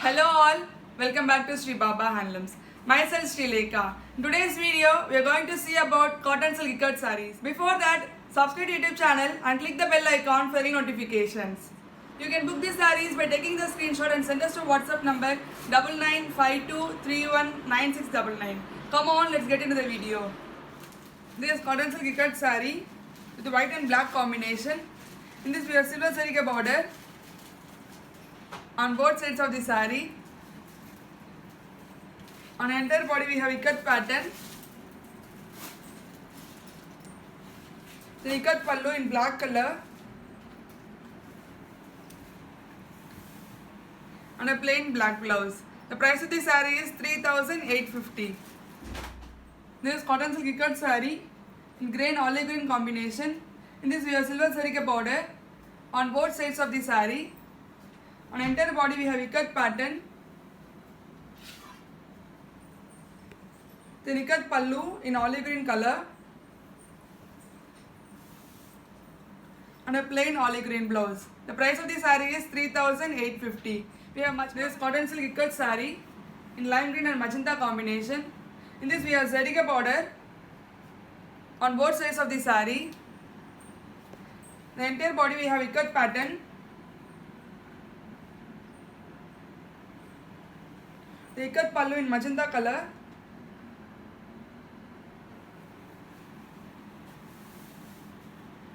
Hello all, welcome back to Sri Baba Handlooms. Myself Sri Lekha. In today's video, we are going to see about cotton silk ikat sarees. Before that, subscribe to YouTube channel and click the bell icon for any notifications. You can book these sarees by taking the screenshot and send us to WhatsApp number 9952319699. Come on, let's get into the video. This is cotton silk ikat saree with white and black combination. In this we have silver sarika border on both sides of the saree. On the entire body we have ikat pattern. The ikat pallu in black color and a plain black blouse. The price of the saree is 3,850. This is cotton silk ikat saree in grey and olive green combination. In this we have silver sarika border on both sides of the saree. On the entire body we have ikat pattern. The ikat pallu in olive green color and a plain olive green blouse. The price of the saree is 3,850. We have this cotton silk ikat saree in lime green and magenta combination. In this we have zarika border on both sides of the saree. The entire body we have ikat pattern. The ikat pallu in magenta color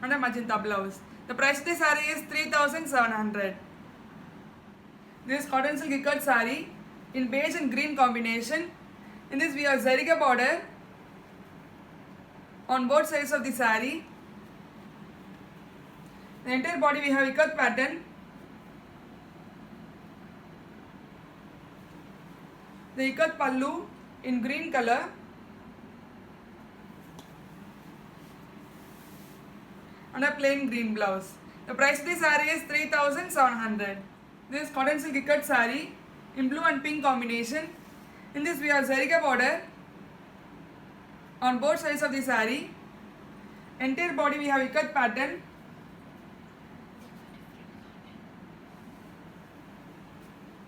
and a magenta blouse. The price of the saree is 3,700. This is cotton silk ikat saree in beige and green combination. In this we have zarika border on both sides of the saree. The entire body we have ikat pattern. The ikat pallu in green color and a plain green blouse. The price of the saree is 3,700. This is cotton silk ikat saree in blue and pink combination. In this we have zarika border on both sides of the saree. Entire body we have ikat pattern.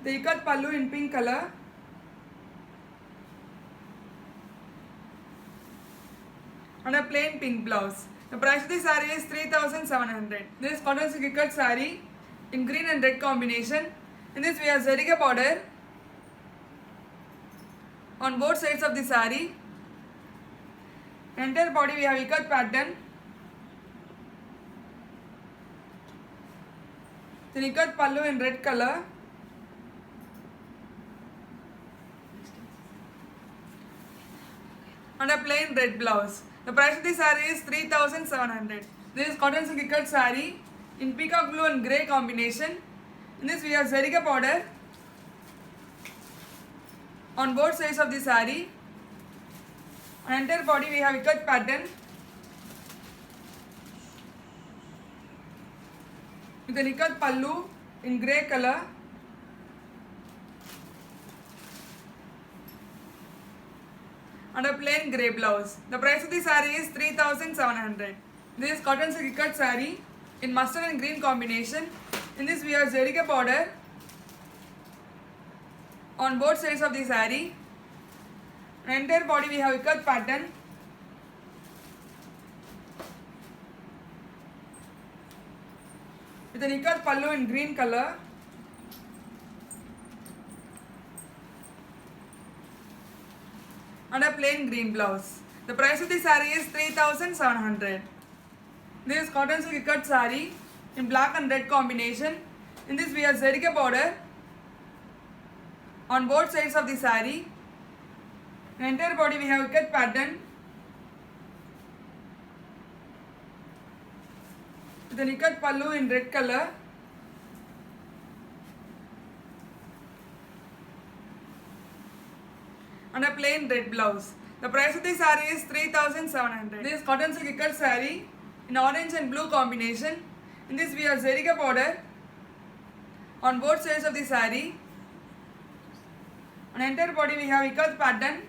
The ikat pallu in pink color and a plain pink blouse. The price of the saree is 3,700. This is cotton silk ikat saree in green and red combination. In this we have zarika border on both sides of the saree. Entire body we have ikat pattern. The ikat pallu in red color and a plain red blouse. The price of the saree is 3,700. This is cotton silk ikat saree in peacock blue and grey combination. In this we have zarika border on both sides of the saree. On entire body we have ikat pattern with an ikat pallu in grey color and a plain grey blouse. The price of the saree is 3,700. This is cotton silk ikat saree in mustard and green combination. In this we have zarika border on both sides of the saree. Entire body we have ikat pattern. With an ikat pallu in green color and a plain green blouse. The price of the saree is 3,700. This is cotton silk ikat saree in black and red combination. In this we have zarika border on both sides of the saree. In entire body we have ikat pattern with an ikat pallu in red color and a plain red blouse. The price of the saree is 3,700. This is cotton silk ikat saree in orange and blue combination. In this we have zarika border on both sides of the saree. On entire body we have ikat pattern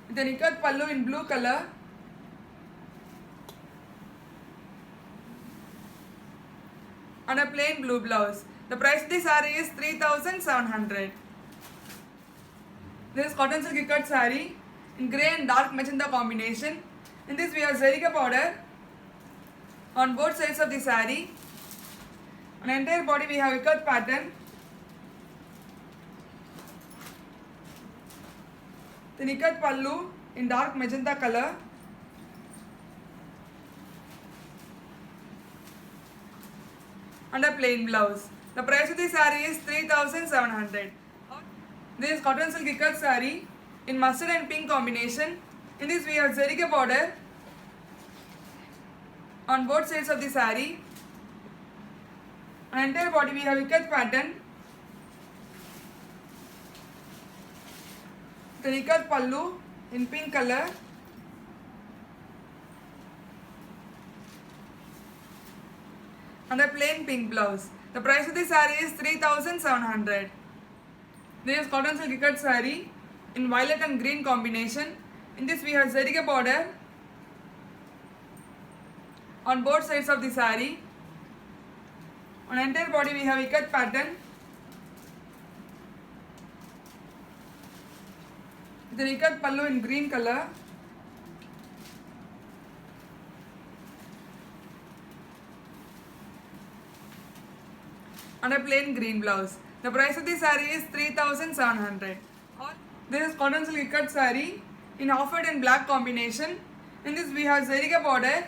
with an ikat pallu in blue color and a plain blue blouse. The price of the saree is 3,700. This is cotton silk ikat saree in grey and dark magenta combination. In this we have zariga border on both sides of the saree. On the entire body we have ikat pattern. The ikat pallu in dark magenta color. And a plain blouse. The price of the saree is 3,700. This is cotton silk ikat saree in mustard and pink combination. In this we have zariga border on both sides of the saree. On entire body we have ikat pattern. The ikat pallu in pink color. And a plain pink blouse. The price of the saree is 3,700. This is cotton silk ikat saree in violet and green combination. In this we have zariga border on both sides of the saree. On entire body we have ikat pattern. The ikat pallu in green color. And a plain green blouse. The price of the saree is 3,700. This is cotton silk ikat saree in half-white and black combination. In this we have zariga border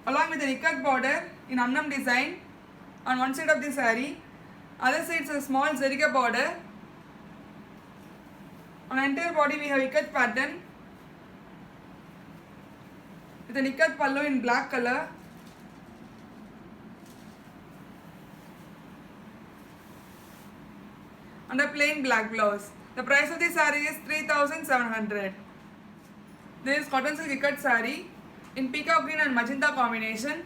along with the ikat border in annam design on one side of the saree. Other side is a small zariga border. On the entire body we have ikat pattern with an ikat pallu in black color. And a plain black blouse. The price of the saree is 3,700. This is cotton silk ikat saree in peacock green and magenta combination.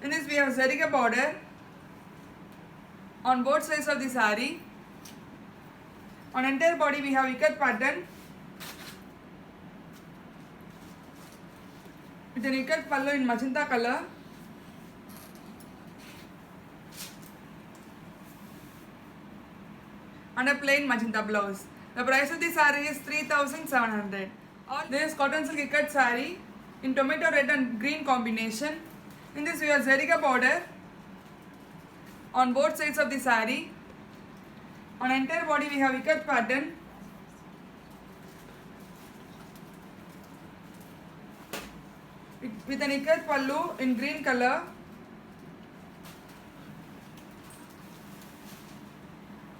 In this we have zariga border on both sides of the saree. On entire body we have ikat pattern with an ikat pallu in magenta color. And a plain magenta blouse. The price of the saree is 3,700. This is cotton silk ikat saree in tomato red and green combination. In this we have zariga border on both sides of the saree. On entire body we have ikat pattern. With an ikat pallu in green color.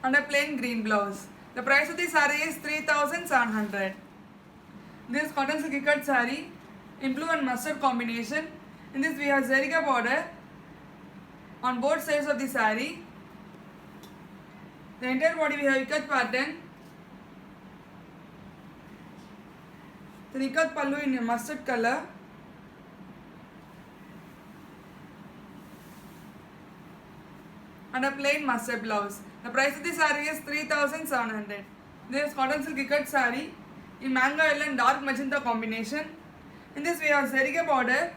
And a plain green blouse. The price of the saree is 3,700. This is cotton silk ikat saree in blue and mustard combination. In this we have zariga border on both sides of the saree. The entire body we have ikat pattern. The ikat pallu in a mustard color. And a plain mustard blouse. The price of the saree is 3,700. This is cotton silk ikat saree in mango yellow and dark magenta combination. In this we have zariga border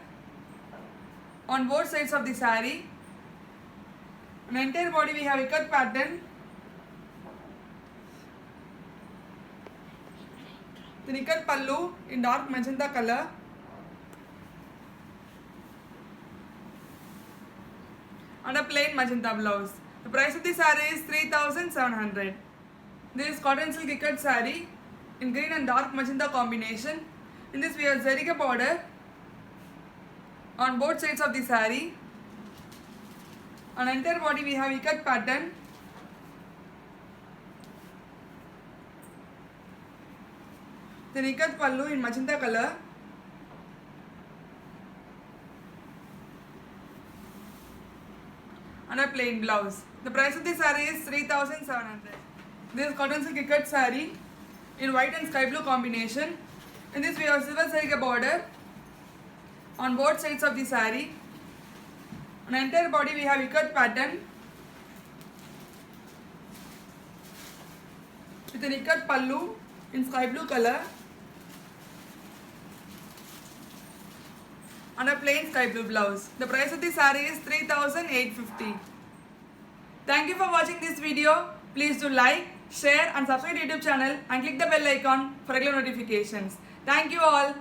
on both sides of the saree. On the entire body we have ikat pattern. The ikat pallu in dark magenta color. And a plain magenta blouse. The price of the saree is 3,700. This is cotton silk ikat saree in green and dark magenta combination. In this we have zariga border on both sides of the saree. On entire body we have ikat pattern. Then ikat pallu in magenta color. And a plain blouse. The price of the saree is 3,700. This is cotton silk ikat saree in white and sky blue combination. In this we have silver zariga border on both sides of the saree. On the entire body we have ikat pattern with an ikat pallu in sky blue color. and a plain sky blue blouse. The price of the saree is 3,850. Thank you for watching this video. Please do like, share and subscribe to YouTube channel and click the bell icon for regular notifications. Thank you all.